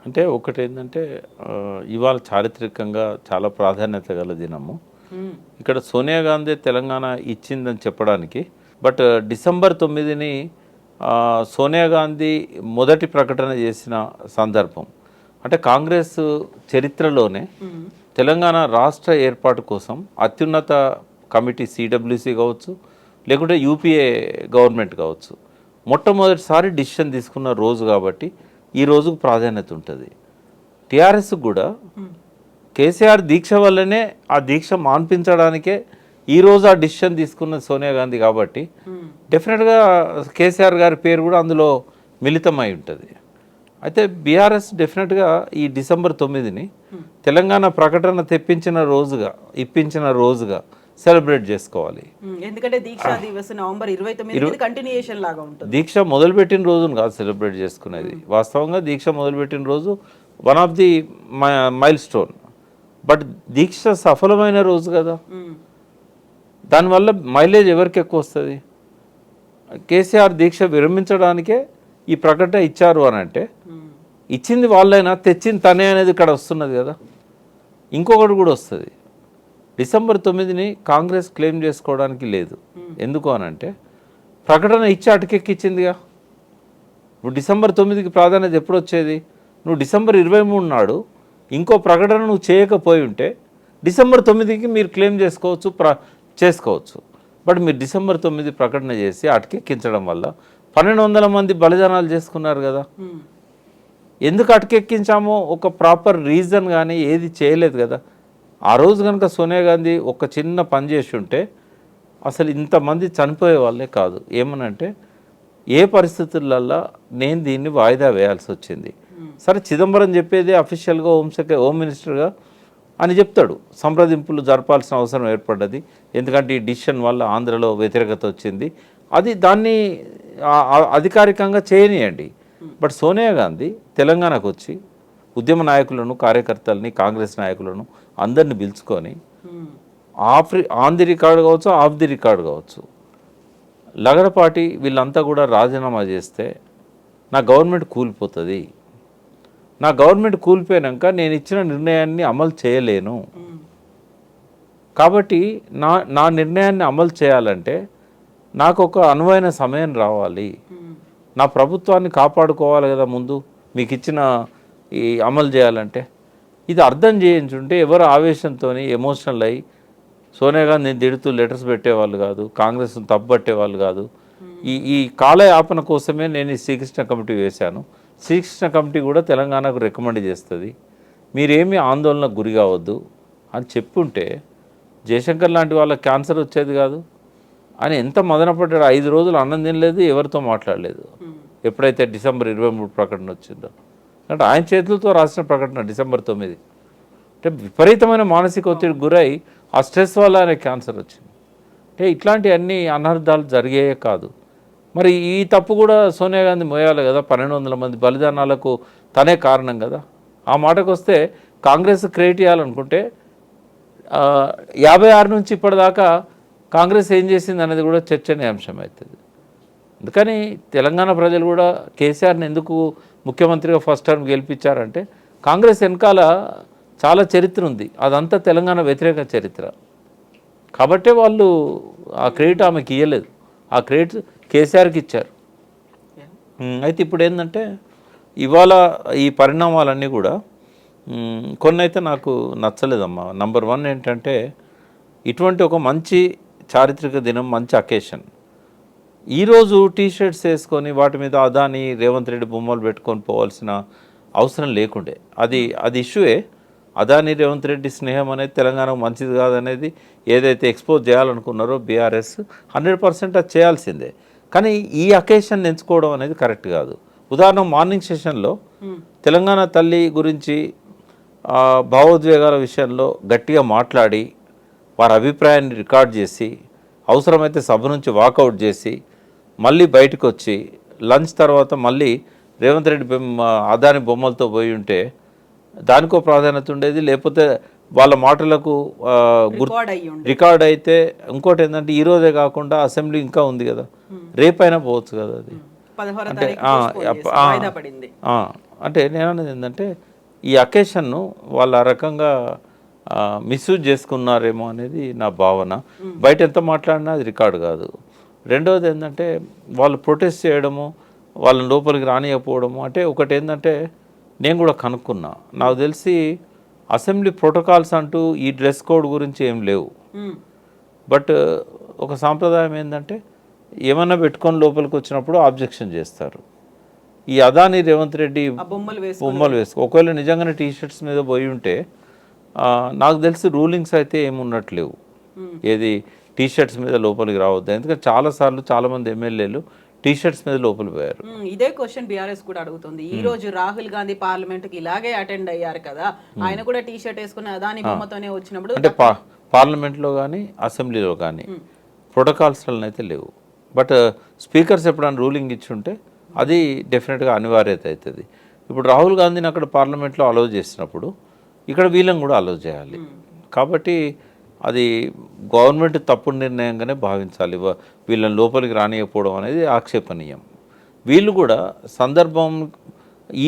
అంటే ఒకటేంటంటే ఇవాళ చారిత్రకంగా చాలా ప్రాధాన్యత గల దినము. ఇక్కడ సోనియా గాంధీ తెలంగాణ ఇచ్చిందని చెప్పడానికి. బట్ డిసెంబర్ 9ని సోనియా గాంధీ మొదటి ప్రకటన చేసిన సందర్భం. అంటే కాంగ్రెస్ చరిత్రలోనే తెలంగాణ రాష్ట్ర ఏర్పాటు కోసం అత్యున్నత కమిటీ సిడబ్ల్యూసి కావచ్చు, లేకుంటే యూపీఏ గవర్నమెంట్ కావచ్చు, మొట్టమొదటిసారి డిసిషన్ తీసుకున్న రోజు కాబట్టి ఈ రోజుకు ప్రాధాన్యత ఉంటుంది. టీఆర్ఎస్ కూడా కేసీఆర్ దీక్ష వల్లనే ఆ దీక్ష మాన్పించడానికే ఈరోజు ఆ డిసిషన్ తీసుకున్న సోనియా గాంధీ కాబట్టి డెఫినెట్గా కేసీఆర్ గారి పేరు కూడా అందులో మిళితమై ఉంటుంది. అయితే బీఆర్ఎస్ డెఫినెట్గా ఈ డిసెంబర్ 9ని తెలంగాణ ప్రకటన ఇప్పించిన రోజుగా సెలబ్రేట్ చేసుకోవాలి. ఎందుకంటే దీక్షా దివస్ నవంబర్ 29 కంటిన్యూయేషన్ లాగా ఉంటుంది. దీక్ష మొదలుపెట్టిన రోజును కాదు సెలబ్రేట్ చేసుకునేది. వాస్తవంగా దీక్ష మొదలుపెట్టిన రోజు one of the milestone. But దీక్ష సఫలమైన రోజు కదా, దానివల్ల మైలేజ్ ఎవరికి ఎక్కువ వస్తుంది? కేసీఆర్ దీక్ష విరమించడానికే ఈ ప్రకటన ఇచ్చారు అని అంటే ఇచ్చింది వాళ్ళైనా తెచ్చింది తనే అనేది ఇక్కడ వస్తున్నది కదా. ఇంకొకటి కూడా వస్తుంది. డిసెంబర్ 9ని కాంగ్రెస్ క్లెయిమ్ చేసుకోవడానికి లేదు. ఎందుకు అనంటే ప్రకటన ఇచ్చి అటకెక్కిచ్చిందిగా. నువ్వు డిసెంబర్ 9కి ప్రాధాన్యత ఎప్పుడు వచ్చేది? నువ్వు డిసెంబర్ 23 నాడు ఇంకో ప్రకటన నువ్వు చేయకపోయి ఉంటే డిసెంబర్ 9కి మీరు క్లెయిమ్ చేసుకోవచ్చు. బట్ మీరు డిసెంబర్ 9 ప్రకటన చేసి అటకెక్కించడం వల్ల 1200 మంది బలిదానాలు చేసుకున్నారు కదా. ఎందుకు అటకెక్కించామో ఒక ప్రాపర్ రీజన్ కానీ ఏది చేయలేదు కదా. ఆ రోజు కనుక సోనియా గాంధీ ఒక చిన్న పని చేసి ఉంటే అసలు ఇంతమంది చనిపోయే వాళ్ళే కాదు. ఏమనంటే ఏ పరిస్థితులల్లో నేను దీన్ని వాయిదా వేయాల్సి వచ్చింది. సరే, చిదంబరం చెప్పేది అఫీషియల్గా హోమ్ మినిస్టర్గా అని చెప్తాడు, సంప్రదింపులు జరపాల్సిన అవసరం ఏర్పడ్డది, ఎందుకంటే ఈ డిసిషన్ వల్ల ఆంధ్రలో వ్యతిరేకత వచ్చింది, దాన్ని అధికారికంగా చేయనియండి. బట్ సోనియా గాంధీ తెలంగాణకు వచ్చి ఉద్యమ నాయకులను, కార్యకర్తలని, కాంగ్రెస్ నాయకులను అందరిని పిలుచుకొని ఆన్ ది రికార్డు కావచ్చు, ఆఫ్ ది రికార్డు కావచ్చు, లగడపాటి వీళ్ళంతా కూడా రాజీనామా చేస్తే నా గవర్నమెంట్ కూలిపోతుంది, నా గవర్నమెంట్ కూలిపోయాక నేను ఇచ్చిన నిర్ణయాన్ని అమలు చేయలేను, కాబట్టి నా నిర్ణయాన్ని అమలు చేయాలంటే నాకు ఒక అనువైన సమయం రావాలి, నా ప్రభుత్వాన్ని కాపాడుకోవాలి కదా ముందు మీకు ఇచ్చిన ఈ అమలు చేయాలంటే. ఇది అర్థం చేయించుంటే ఎవరు ఆవేశంతో ఎమోషనల్ అయ్యి సోనియా గాంధీని తిడుతూ లెటర్స్ పెట్టేవాళ్ళు కాదు, కాంగ్రెస్ను తప్పుపట్టేవాళ్ళు కాదు. ఈ కాలయాపన కోసమే నేను ఈ శ్రీకృష్ణ కమిటీ వేశాను. శ్రీకృష్ణ కమిటీ కూడా తెలంగాణకు రికమెండ్ చేస్తుంది, మీరేమీ ఆందోళనకు గురి కావద్దు అని చెప్పుంటే జయశంకర్ లాంటి వాళ్ళకి క్యాన్సర్ వచ్చేది కాదు అని ఎంత మదనపడ్డాడు. 5 రోజులు అన్నం తినలేదు, ఎవరితో మాట్లాడలేదు. ఎప్పుడైతే డిసెంబర్ 23 ప్రకటన వచ్చిందో, అంటే ఆయన చేతులతో రాసిన ప్రకటన డిసెంబర్ 9. అంటే విపరీతమైన మానసిక ఒత్తిడికి గురై ఆ స్ట్రెస్ వల్ల ఆయన క్యాన్సర్ వచ్చింది. అంటే ఇట్లాంటి అన్ని అనర్థాలు జరిగాయే కాదు. మరి ఈ తప్పు కూడా సోనియా గాంధీ మోయాలి కదా. 1200 మంది బలిదానాలకు తనే కారణం కదా. ఆ మాటకు వస్తే కాంగ్రెస్ క్రియేట్ చేయాలనుకుంటే 56 నుంచి ఇప్పటిదాకా కాంగ్రెస్ ఏం చేసింది అనేది కూడా చర్చనీయాంశం అవుతుంది. అందుకని తెలంగాణ ప్రజలు కూడా కేసీఆర్ని ఎందుకు ముఖ్యమంత్రిగా ఫస్ట్ టర్మ్ గెలిపించారంటే కాంగ్రెస్ వెనకాల చాలా చరిత్ర ఉంది, అదంతా తెలంగాణ వ్యతిరేక చరిత్ర కాబట్టే వాళ్ళు ఆ క్రెడిట్ ఆమెకి ఇవ్వలేదు, ఆ క్రెడిట్ కేసీఆర్కి ఇచ్చారు. అయితే ఇప్పుడు ఏంటంటే ఇవాళ ఈ పరిణామాలన్నీ కూడా కొన్ని అయితే నాకు నచ్చలేదమ్మా. నంబర్ 1 ఏంటంటే ఇటువంటి ఒక మంచి చారిత్రక దినం, మంచి అకేషన్, ఈరోజు టీషర్ట్స్ వేసుకొని వాటి మీద అదాని రేవంత్ రెడ్డి బొమ్మలు పెట్టుకొని పోవాల్సిన అవసరం లేకుండే. అది ఇష్యూయే. అదాని రేవంత్ రెడ్డి స్నేహం అనేది తెలంగాణకు మంచిది కాదనేది ఏదైతే ఎక్స్పోజ్ చేయాలనుకున్నారో బీఆర్ఎస్ 100% అది చేయాల్సిందే. కానీ ఈ అకేషన్ ఎంచుకోవడం అనేది కరెక్ట్ కాదు. ఉదాహరణ, మార్నింగ్ సెషన్లో తెలంగాణ తల్లి గురించి భావోద్వేగాల విషయంలో గట్టిగా మాట్లాడి వారి అభిప్రాయాన్ని రికార్డ్ చేసి అవసరమైతే సభ నుంచి వాకౌట్ చేసి మళ్ళీ బయటకు వచ్చి లంచ్ తర్వాత మళ్ళీ రేవంత్ రెడ్డి అదాని బొమ్మలతో పోయి ఉంటే దానికో ప్రాధాన్యత ఉండేది. లేకపోతే వాళ్ళ మాటలకు రికార్డ్ అయితే ఇంకోటి ఏంటంటే ఈరోజే కాకుండా అసెంబ్లీ ఇంకా ఉంది కదా, రేపైనా పోవచ్చు కదా. అది అంటే అంటే నేను అనేది ఏంటంటే ఈ అకేషన్ను వాళ్ళు ఆ రకంగా మిస్యూజ్ చేసుకున్నారేమో అనేది నా భావన. బయట ఎంత మాట్లాడినా అది రికార్డు కాదు. రెండవది ఏంటంటే వాళ్ళు ప్రొటెస్ట్ చేయడము, వాళ్ళని లోపలికి రానియకపోవడము. అంటే ఒకటి ఏంటంటే నేను కూడా కనుక్కున్నా, నాకు తెలిసి అసెంబ్లీ ప్రోటోకాల్స్ అంటూ ఈ డ్రెస్ కోడ్ గురించి ఏం లేవు. బట్ ఒక సాంప్రదాయం ఏంటంటే ఏమన్నా పెట్టుకొని లోపలికి వచ్చినప్పుడు ఆబ్జెక్షన్ చేస్తారు. ఈ అదాని రేవంత్ రెడ్డి బొమ్మలు వేసుకో, ఒకవేళ నిజంగానే టీషర్ట్స్ మీద పోయి ఉంటే నాకు తెలిసి రూలింగ్స్ అయితే ఏమున్నట్లేవు, ఏది టీషర్ట్స్ మీద లోపలికి రావద్దు. ఎందుకంటే చాలాసార్లు చాలామంది ఎమ్మెల్యేలు టీషర్ట్స్ మీద లోపలికి పోయారు. ఇదే క్వశ్చన్ బీఆర్ఎస్ కూడా అడుగుతుంది. ఈ రోజు రాహుల్ గాంధీ పార్లమెంట్ కి ఇలాగే అటెండ్ అయ్యారు కదా, ఆయన కూడా టీషర్ట్ వేసుకుని అదాని బొమ్మతోనే వచ్చినప్పుడు అంటే పార్లమెంట్లో కానీ అసెంబ్లీలో కానీ ప్రోటోకాల్స్ అయితే లేవు. బట్ స్పీకర్స్ ఎప్పుడైనా రూలింగ్ ఇచ్చుంటే అది డెఫినెట్గా అనివార్యత అవుతుంది. ఇప్పుడు రాహుల్ గాంధీని అక్కడ పార్లమెంట్లో అలౌ చేసినప్పుడు ఇక్కడ వీళ్ళని కూడా అలౌ చేయాలి. కాబట్టి అది గవర్నమెంట్ తప్పుడు నిర్ణయంగానే భావించాలి. వీళ్ళని లోపలికి రానియకపోవడం అనేది ఆక్షేపణీయం. వీళ్ళు కూడా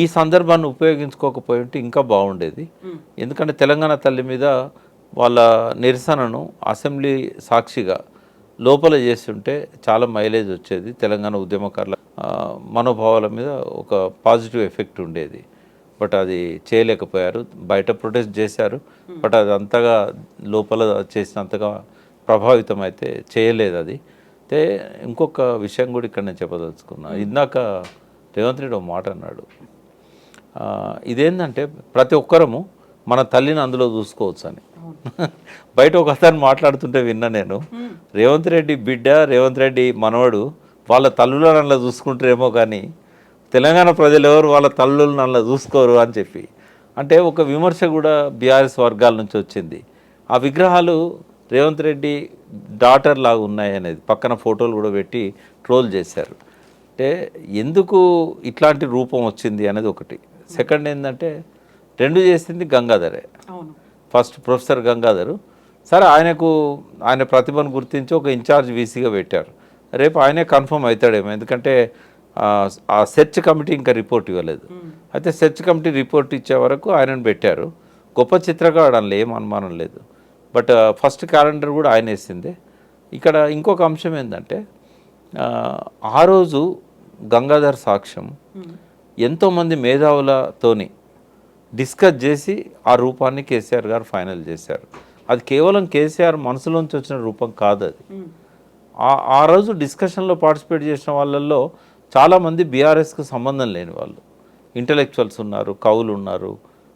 ఈ సందర్భాన్ని ఉపయోగించుకోకపోయి ఉంటే ఇంకా బాగుండేది. ఎందుకంటే తెలంగాణ తల్లి మీద వాళ్ళ నిరసనను అసెంబ్లీ సాక్షిగా లోపల చేస్తుంటే చాలా మైలేజ్ వచ్చేది. తెలంగాణ ఉద్యమకారుల మనోభావాల మీద ఒక పాజిటివ్ ఎఫెక్ట్ ఉండేది. బట్ అది చేయలేకపోయారు. బయట ప్రొటెస్ట్ చేశారు, బట్ అది అంతగా లోపల చేసినంతగా ప్రభావితం అయితే చేయలేదు. అది అయితే ఇంకొక విషయం కూడా ఇక్కడ నేను చెప్పదలుచుకున్నా. ఇందాక రేవంత్ రెడ్డి ఒక మాట అన్నాడు, ఇదేంటంటే ప్రతి ఒక్కరము మన తల్లిని అందులో చూసుకోవచ్చు అని. బయట ఒక అతను మాట్లాడుతుంటే విన్నా నేను, రేవంత్ రెడ్డి బిడ్డ, రేవంత్ రెడ్డి మనవడు వాళ్ళ తల్లులను అందులో చూసుకుంటారేమో కానీ తెలంగాణ ప్రజలు ఎవరు వాళ్ళ తల్లులను అందులో చూసుకోరు అని చెప్పి. అంటే ఒక విమర్శ కూడా బీఆర్ఎస్ వర్గాల నుంచి వచ్చింది. ఆ విగ్రహాలు రేవంత్ రెడ్డి డాటర్ లాగా ఉన్నాయి అనేది పక్కన ఫోటోలు కూడా పెట్టి ట్రోల్ చేశారు. అంటే ఎందుకు ఇట్లాంటి రూపం వచ్చింది అనేది ఒకటి. సెకండ్ ఏంటంటే రెండు చేసింది గంగాధరే. ఫస్ట్ ప్రొఫెసర్ గంగాధరు, సరే ఆయన ప్రతిభను గుర్తించి ఒక ఇన్ఛార్జ్ వీసీగా పెట్టారు. రేపు ఆయనే కన్ఫర్మ్ అవుతాడేమో, ఎందుకంటే ఆ సెర్చ్ కమిటీ ఇంకా రిపోర్ట్ ఇవ్వలేదు. అయితే సెర్చ్ కమిటీ రిపోర్ట్ ఇచ్చే వరకు ఆయనను పెట్టారు. గొప్ప చిత్రకారుడు అందులో ఏం అనుమానం లేదు. బట్ ఫస్ట్ క్యాలెండర్ కూడా ఆయన వేసిందే. ఇక్కడ ఇంకొక అంశం ఏంటంటే ఆ రోజు గంగాధర్ సాక్ష్యం ఎంతోమంది మేధావులతోని డిస్కస్ చేసి ఆ రూపాన్ని కేసీఆర్ గారు ఫైనల్ చేశారు. అది కేవలం కేసీఆర్ మనసులోంచి వచ్చిన రూపం కాదు. అది ఆ రోజు డిస్కషన్లో పార్టిసిపేట్ చేసిన వాళ్ళల్లో చాలామంది బీఆర్ఎస్కి సంబంధం లేని వాళ్ళు, ఇంటలెక్చువల్స్ ఉన్నారు, కవులు ఉన్నారు.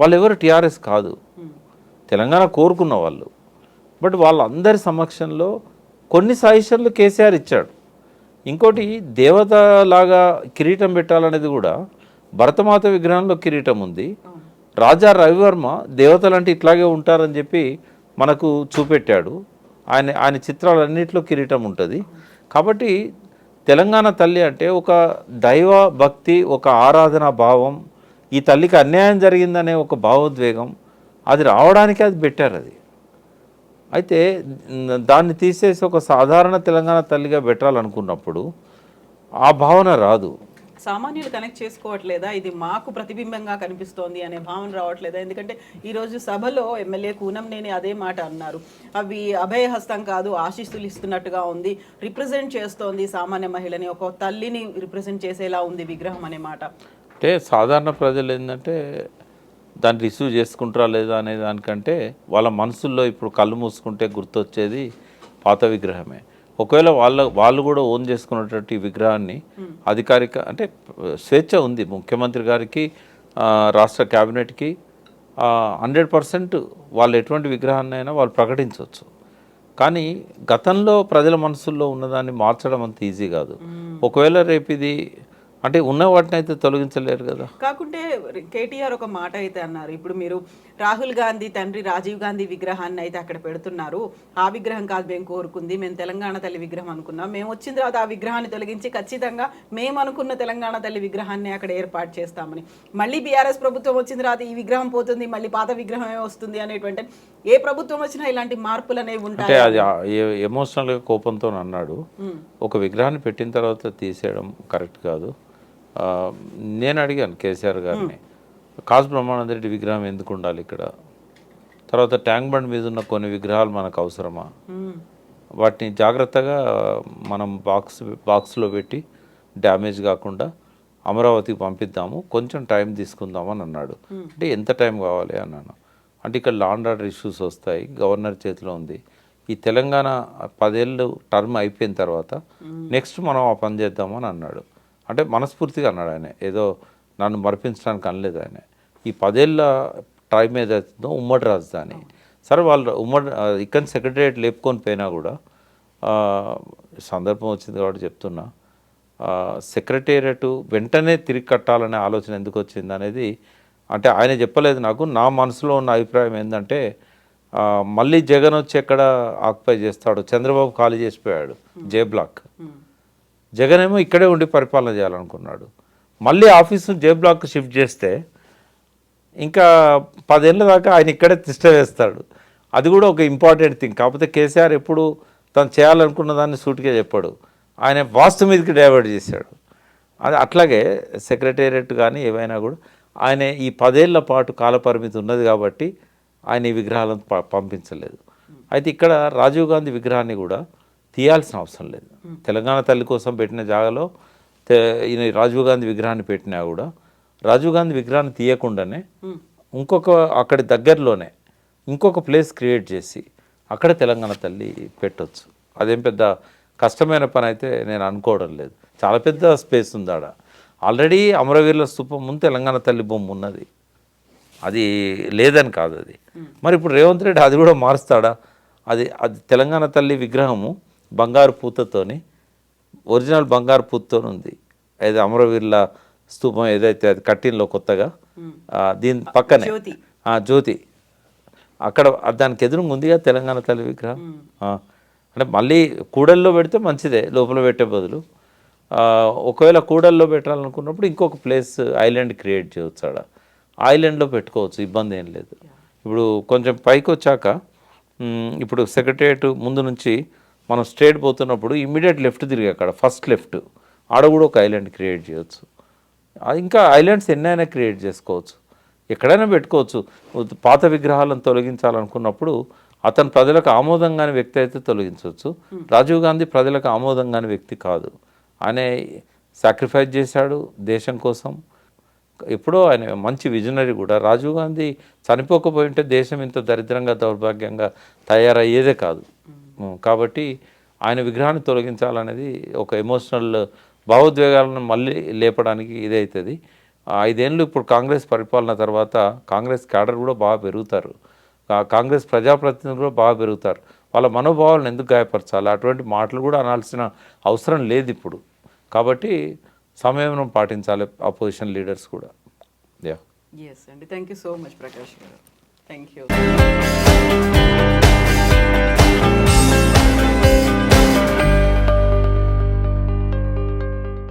వాళ్ళు ఎవరు టీఆర్ఎస్ కాదు, తెలంగాణ కోరుకున్న వాళ్ళు. బట్ వాళ్ళందరి సమక్షంలో కొన్ని సజెషన్లు కేసీఆర్ ఇచ్చాడు. ఇంకోటి దేవతలాగా కిరీటం పెట్టాలనేది కూడా, భరతమాత విగ్రహంలో కిరీటం ఉంది. రాజా రవివర్మ దేవతలంటే ఇట్లాగే ఉంటారని చెప్పి మనకు చూపెట్టాడు. ఆయన చిత్రాలన్నింటిలో కిరీటం ఉంటుంది. కాబట్టి తెలంగాణ తల్లి అంటే ఒక దైవ భక్తి, ఒక ఆరాధనా భావం, ఈ తల్లికి అన్యాయం జరిగిందనే ఒక భావోద్వేగం, అది రావడానికి అది పెట్టారు. అది అయితే దాన్ని తీసేసి ఒక సాధారణ తెలంగాణ తల్లిగా పెట్టాలనుకున్నప్పుడు ఆ భావన రాదు. సామాన్యులు కనెక్ట్ చేసుకోవట్లేదా, ఇది మాకు ప్రతిబింబంగా కనిపిస్తోంది అనే భావన రావట్లేదా? ఎందుకంటే ఈరోజు సభలో ఎమ్మెల్యే కూనంనేని అదే మాట అన్నారు, అవి అభయహస్తం కాదు, ఆశీస్సులు ఇస్తున్నట్టుగా ఉంది, రిప్రజెంట్ చేస్తోంది సామాన్య మహిళని, ఒక తల్లిని రిప్రజెంట్ చేసేలా ఉంది విగ్రహం అనే మాట. అంటే సాధారణ ప్రజలు ఏంటంటే దాన్ని రిసీవ్ చేసుకుంటారా లేదా అనే దానికంటే వాళ్ళ మనసుల్లో ఇప్పుడు కళ్ళు మూసుకుంటే గుర్తొచ్చేది పాత విగ్రహమే. ఒకవేళ వాళ్ళు కూడా ఓన్ చేసుకున్నటువంటి విగ్రహాన్ని అధికారిక అంటే స్వేచ్ఛ ఉంది ముఖ్యమంత్రి గారికి, రాష్ట్ర క్యాబినెట్కి 100% వాళ్ళు ఎటువంటి విగ్రహాన్ని అయినా వాళ్ళు ప్రకటించవచ్చు. కానీ గతంలో ప్రజల మనసుల్లో ఉన్నదాన్ని మార్చడం అంత ఈజీ కాదు. ఒకవేళ రేపు ఇది అంటే ఉన్న వాటిని అయితే తొలగించలేరు కదా. కాకుంటే కేటీఆర్ ఒక మాట అయితే అన్నారు, ఇప్పుడు మీరు రాహుల్ గాంధీ తండ్రి రాజీవ్ గాంధీ విగ్రహాన్ని అయితే అక్కడ పెడుతున్నారు, ఆ విగ్రహం కాదు మేము కోరుకుంది, మేము తెలంగాణ తల్లి విగ్రహం అనుకున్నాం, మేము వచ్చిన తర్వాత ఆ విగ్రహాన్ని తొలగించి ఖచ్చితంగా మేము అనుకున్న తెలంగాణ తల్లి విగ్రహాన్ని అక్కడ ఏర్పాటు చేస్తామని. మళ్ళీ బీఆర్ఎస్ ప్రభుత్వం వచ్చిన తర్వాత ఈ విగ్రహం పోతుంది, మళ్ళీ పాత విగ్రహమే వస్తుంది అనేటువంటి, ఏ ప్రభుత్వం వచ్చినా ఇలాంటి మార్పులు అనేవి ఉంటాయి. అది ఎమోషనల్గా కోపంతో అన్నాడు. ఒక విగ్రహాన్ని పెట్టిన తర్వాత తీసేయడం కరెక్ట్ కాదు. ఆ, నేను అడిగాను కేసీఆర్ గారిని, కాసు బ్రహ్మానంద రెడ్డి విగ్రహం ఎందుకు ఉండాలి ఇక్కడ, తర్వాత ట్యాంక్ బండ్ మీద ఉన్న కొన్ని విగ్రహాలు మనకు అవసరమా, వాటిని జాగ్రత్తగా మనం బాక్స్లో పెట్టి డ్యామేజ్ కాకుండా అమరావతికి పంపిద్దాము, కొంచెం టైం తీసుకుందామని అన్నాడు. అంటే ఎంత టైం కావాలి అన్నాను. అంటే ఇక్కడ లా అండ్ ఆర్డర్ ఇష్యూస్ వస్తాయి, గవర్నర్ చేతిలో ఉంది, ఈ తెలంగాణ 10 ఏళ్ళు టర్మ్ అయిపోయిన తర్వాత నెక్స్ట్ మనం ఆ పని చేద్దామని అన్నాడు. అంటే మనస్ఫూర్తిగా అన్నాడు ఆయన, ఏదో నన్ను మరిపించడానికి అనలేదు ఆయన. ఈ 10 ఏళ్ళ టైం ఏదైతుందో ఉమ్మడి రాజధాని, సరే వాళ్ళు ఉమ్మడి ఇక్కడ సెక్రటరియట్ లేపుకొని పోయినా కూడా సందర్భం వచ్చింది కాబట్టి చెప్తున్నా, సెక్రటేరియట్ వెంటనే తిరిగి కట్టాలనే ఆలోచన ఎందుకు వచ్చింది అనేది, అంటే ఆయన చెప్పలేదు నాకు, నా మనసులో ఉన్న అభిప్రాయం ఏంటంటే మళ్ళీ జగన్ వచ్చి ఎక్కడ ఆక్యుపై చేస్తాడు, చంద్రబాబు ఖాళీ చేసిపోయాడు జే బ్లాక్, జగన్ ఏమో ఇక్కడే ఉండి పరిపాలన చేయాలనుకున్నాడు, మళ్ళీ ఆఫీసు జే బ్లాక్ షిఫ్ట్ చేస్తే ఇంకా 10 ఏళ్ళ దాకా ఆయన ఇక్కడే తిష్ట వేస్తాడు. అది కూడా ఒక ఇంపార్టెంట్ థింగ్. కాకపోతే కేసీఆర్ ఎప్పుడు తను చేయాలనుకున్న దాన్ని సూటిగా చెప్పాడు, ఆయన వాస్తు మీదకి డైవర్ట్ చేశాడు. అది అట్లాగే సెక్రటేరియట్ కానీ ఏవైనా కూడా ఆయన ఈ 10 ఏళ్ల పాటు కాలపరిమితి ఉన్నది కాబట్టి ఆయన ఈ విగ్రహాలను పంపించలేదు. అయితే ఇక్కడ రాజీవ్ గాంధీ విగ్రహాన్ని కూడా తీయాల్సిన అవసరం లేదు. తెలంగాణ తల్లి కోసం పెట్టిన జాగాలో ఈయన రాజీవ్ గాంధీ విగ్రహాన్ని పెట్టినా కూడా రాజీవ్ గాంధీ విగ్రహాన్ని తీయకుండానే ఇంకొక అక్కడి దగ్గరలోనే ఇంకొక ప్లేస్ క్రియేట్ చేసి అక్కడ తెలంగాణ తల్లి పెట్టవచ్చు. అదేం పెద్ద కష్టమైన పని అయితే నేను అనుకోవడం లేదు. చాలా పెద్ద స్పేస్ ఉంది ఆడ. ఆల్రెడీ అమరవీరుల స్తూపం ముందు తెలంగాణ తల్లి బొమ్మ ఉన్నది, అది లేదని కాదు అది. మరి ఇప్పుడు రేవంత్ రెడ్డి అది కూడా మారుస్తాడా? అది తెలంగాణ తల్లి విగ్రహము బంగారు పూతతోని, ఒరిజినల్ బంగారు పూతతో ఉంది. అయితే అమరవీరుల స్తూపం ఏదైతే అది కట్టిన్లో కొత్తగా దీని పక్కనే జ్యోతి అక్కడ దానికి ఎదురుగా ఉందిగా తెలంగాణ తల్లి విగ్రహం. అంటే మళ్ళీ కూడల్లో పెడితే మంచిదే, లోపల పెట్టే బదులు. ఒకవేళ కూడల్లో పెట్టాలనుకున్నప్పుడు ఇంకొక ప్లేస్ ఐలాండ్ క్రియేట్ చేయవచ్చు, ఆడ ఐలాండ్లో పెట్టుకోవచ్చు, ఇబ్బంది ఏం లేదు. ఇప్పుడు కొంచెం పైకి వచ్చాక ఇప్పుడు సెక్రటరియట్ ముందు నుంచి మనం స్ట్రేట్ పోతున్నప్పుడు ఇమ్మీడియట్ లెఫ్ట్ తిరిగి అక్కడ ఫస్ట్ లెఫ్ట్ ఆడ కూడా ఒక ఐలాండ్ క్రియేట్ చేయవచ్చు. ఇంకా ఐలాండ్స్ ఎన్నైనా క్రియేట్ చేసుకోవచ్చు, ఎక్కడైనా పెట్టుకోవచ్చు. పాత విగ్రహాలను తొలగించాలనుకున్నప్పుడు అతను ప్రజలకు ఆమోదంగాని వ్యక్తి అయితే తొలగించవచ్చు. రాజీవ్ గాంధీ ప్రజలకు ఆమోదంగాని వ్యక్తి కాదు. ఆయన సాక్రిఫైస్ చేశాడు దేశం కోసం. ఎప్పుడో ఆయన మంచి విజనరీ కూడా. రాజీవ్ గాంధీ చనిపోకపోయి ఉంటే దేశం ఇంత దరిద్రంగా దౌర్భాగ్యంగా తయారయ్యేదే కాదు. కాబట్టి ఆయన విగ్రహాన్ని తొలగించాలనేది ఒక ఎమోషనల్ భావోద్వేగాలను మళ్ళీ లేపడానికి ఇదవుతుంది. 5 ఏళ్ళు ఇప్పుడు కాంగ్రెస్ పరిపాలన తర్వాత కాంగ్రెస్ క్యాడర్ కూడా బాగా పెరుగుతారు, కాంగ్రెస్ ప్రజాప్రతినిధులు కూడా బాగా పెరుగుతారు. వాళ్ళ మనోభావాలను ఎందుకు గాయపరచాలి? అటువంటి మాటలు కూడా అనాల్సిన అవసరం లేదు ఇప్పుడు. కాబట్టి సమయం పాటించాలి అపోజిషన్ లీడర్స్ కూడా. ఎస్ అండి, thank you so much Prakash garu. Thank you.